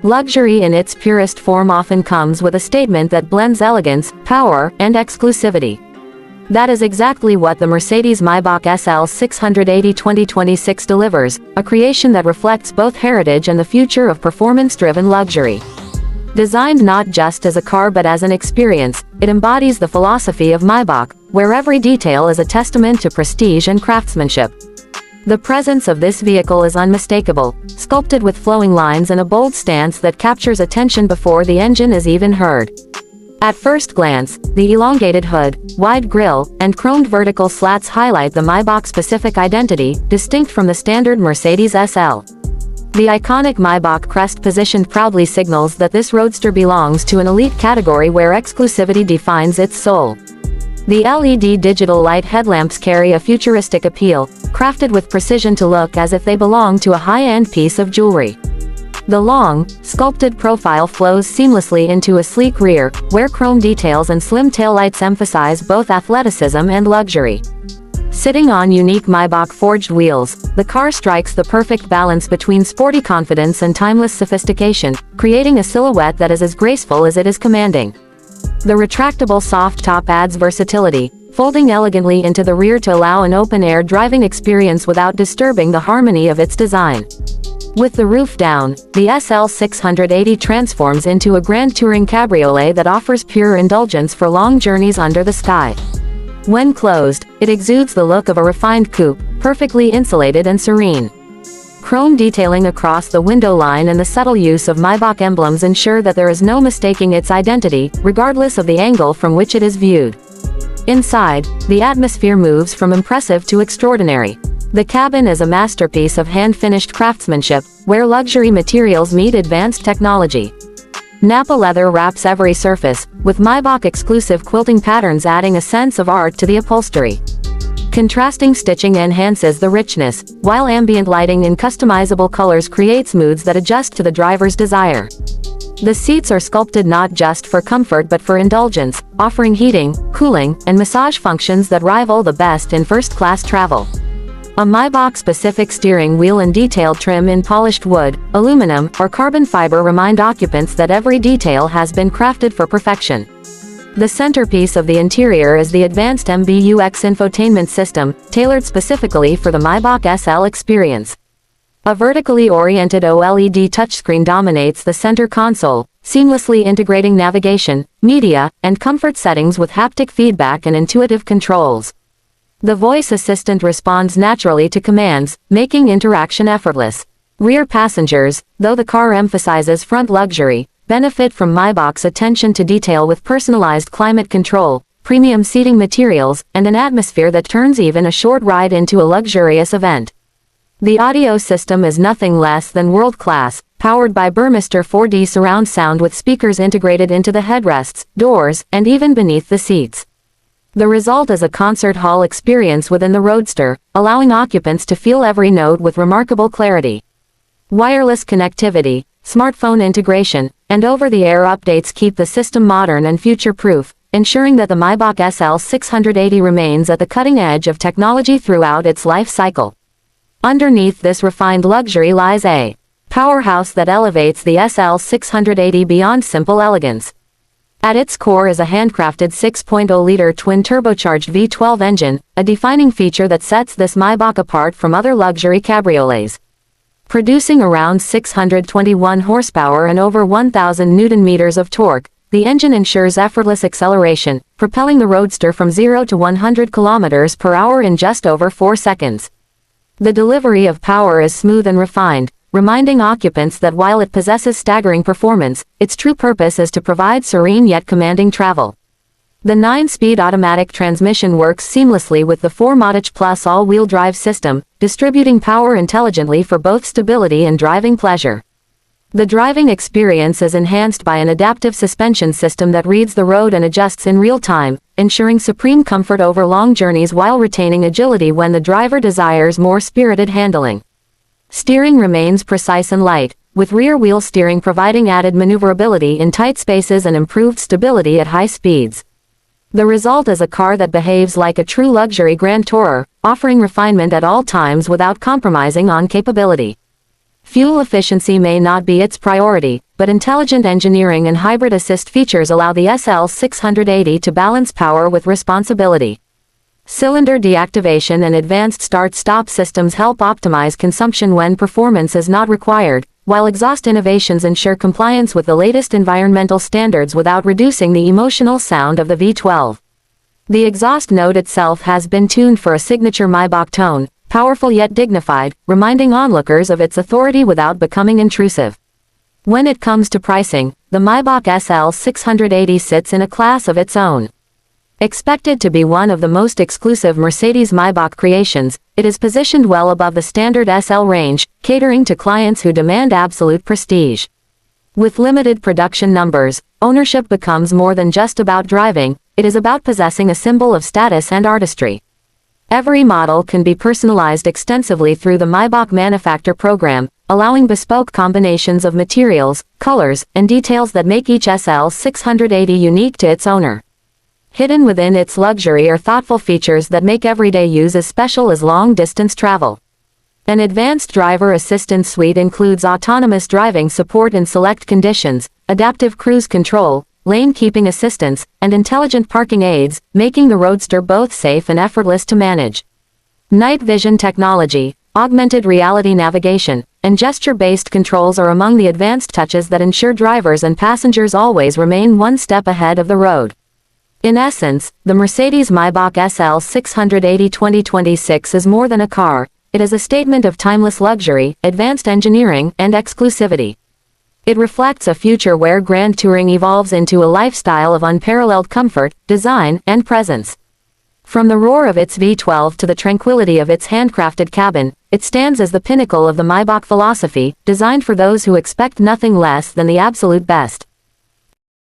Luxury in its purest form often comes with a statement that blends elegance, power, and exclusivity. That is exactly what the Mercedes-Maybach SL 680 2026 delivers, a creation that reflects both heritage and the future of performance-driven luxury. Designed not just as a car but as an experience, it embodies the philosophy of Maybach, where every detail is a testament to prestige and craftsmanship. The presence of this vehicle is unmistakable, sculpted with flowing lines and a bold stance that captures attention before the engine is even heard. At first glance, the elongated hood, wide grille, and chromed vertical slats highlight the Maybach-specific identity, distinct from the standard Mercedes SL. The iconic Maybach crest positioned proudly signals that this roadster belongs to an elite category where exclusivity defines its soul. The LED digital light headlamps carry a futuristic appeal, crafted with precision to look as if they belong to a high-end piece of jewelry. The long, sculpted profile flows seamlessly into a sleek rear, where chrome details and slim taillights emphasize both athleticism and luxury. Sitting on unique Maybach forged wheels, the car strikes the perfect balance between sporty confidence and timeless sophistication, creating a silhouette that is as graceful as it is commanding. The retractable soft top adds versatility, folding elegantly into the rear to allow an open-air driving experience without disturbing the harmony of its design. With the roof down, the SL 680 transforms into a grand touring cabriolet that offers pure indulgence for long journeys under the sky. When closed, it exudes the look of a refined coupe, perfectly insulated and serene. Chrome detailing across the window line and the subtle use of Maybach emblems ensure that there is no mistaking its identity, regardless of the angle from which it is viewed. Inside, the atmosphere moves from impressive to extraordinary. The cabin is a masterpiece of hand-finished craftsmanship, where luxury materials meet advanced technology. Napa leather wraps every surface, with Maybach-exclusive quilting patterns adding a sense of art to the upholstery. Contrasting stitching enhances the richness, while ambient lighting in customizable colors creates moods that adjust to the driver's desire. The seats are sculpted not just for comfort but for indulgence, offering heating, cooling, and massage functions that rival the best in first-class travel. A Maybach-specific steering wheel and detailed trim in polished wood, aluminum, or carbon fiber remind occupants that every detail has been crafted for perfection. The centerpiece of the interior is the advanced MBUX infotainment system, tailored specifically for the Maybach SL experience. A vertically oriented OLED touchscreen dominates the center console, seamlessly integrating navigation, media, and comfort settings with haptic feedback and intuitive controls. The voice assistant responds naturally to commands, making interaction effortless. Rear passengers, though the car emphasizes front luxury, benefit from Maybach's attention to detail with personalized climate control, premium seating materials, and an atmosphere that turns even a short ride into a luxurious event. The audio system is nothing less than world-class, powered by Burmester 4D surround sound with speakers integrated into the headrests, doors, and even beneath the seats. The result is a concert hall experience within the Roadster, allowing occupants to feel every note with remarkable clarity. Wireless connectivity, smartphone integration, and over-the-air updates keep the system modern and future-proof, ensuring that the Maybach SL 680 remains at the cutting edge of technology throughout its life cycle. Underneath this refined luxury lies a powerhouse that elevates the SL 680 beyond simple elegance. At its core is a handcrafted 6.0-liter twin-turbocharged V12 engine, a defining feature that sets this Maybach apart from other luxury cabriolets. Producing around 621 horsepower and over 1,000 Newton-meters of torque, the engine ensures effortless acceleration, propelling the Roadster from 0 to 100 km per hour in just over 4 seconds. The delivery of power is smooth and refined, reminding occupants that while it possesses staggering performance, its true purpose is to provide serene yet commanding travel. The 9-speed automatic transmission works seamlessly with the 4MATIC Plus all-wheel drive system, distributing power intelligently for both stability and driving pleasure. The driving experience is enhanced by an adaptive suspension system that reads the road and adjusts in real time, ensuring supreme comfort over long journeys while retaining agility when the driver desires more spirited handling. Steering remains precise and light, with rear-wheel steering providing added maneuverability in tight spaces and improved stability at high speeds. The result is a car that behaves like a true luxury grand tourer, offering refinement at all times without compromising on capability. Fuel efficiency may not be its priority, but intelligent engineering and hybrid assist features allow the SL 680 to balance power with responsibility. Cylinder deactivation and advanced start-stop systems help optimize consumption when performance is not required, while exhaust innovations ensure compliance with the latest environmental standards without reducing the emotional sound of the V12. The exhaust note itself has been tuned for a signature Maybach tone, powerful yet dignified, reminding onlookers of its authority without becoming intrusive. When it comes to pricing, the Maybach SL 680 sits in a class of its own. Expected to be one of the most exclusive Mercedes-Maybach creations, it is positioned well above the standard SL range, catering to clients who demand absolute prestige. With limited production numbers, ownership becomes more than just about driving, it is about possessing a symbol of status and artistry. Every model can be personalized extensively through the Maybach Manufacture program, allowing bespoke combinations of materials, colors, and details that make each SL 680 unique to its owner. Hidden within its luxury are thoughtful features that make everyday use as special as long-distance travel. An advanced driver assistance suite includes autonomous driving support in select conditions, adaptive cruise control, lane-keeping assistance, and intelligent parking aids, making the Roadster both safe and effortless to manage. Night vision technology, augmented reality navigation, and gesture-based controls are among the advanced touches that ensure drivers and passengers always remain one step ahead of the road. In essence, the Mercedes-Maybach SL 680 2026 is more than a car, it is a statement of timeless luxury, advanced engineering, and exclusivity. It reflects a future where grand touring evolves into a lifestyle of unparalleled comfort, design, and presence. From the roar of its V12 to the tranquility of its handcrafted cabin, it stands as the pinnacle of the Maybach philosophy, designed for those who expect nothing less than the absolute best.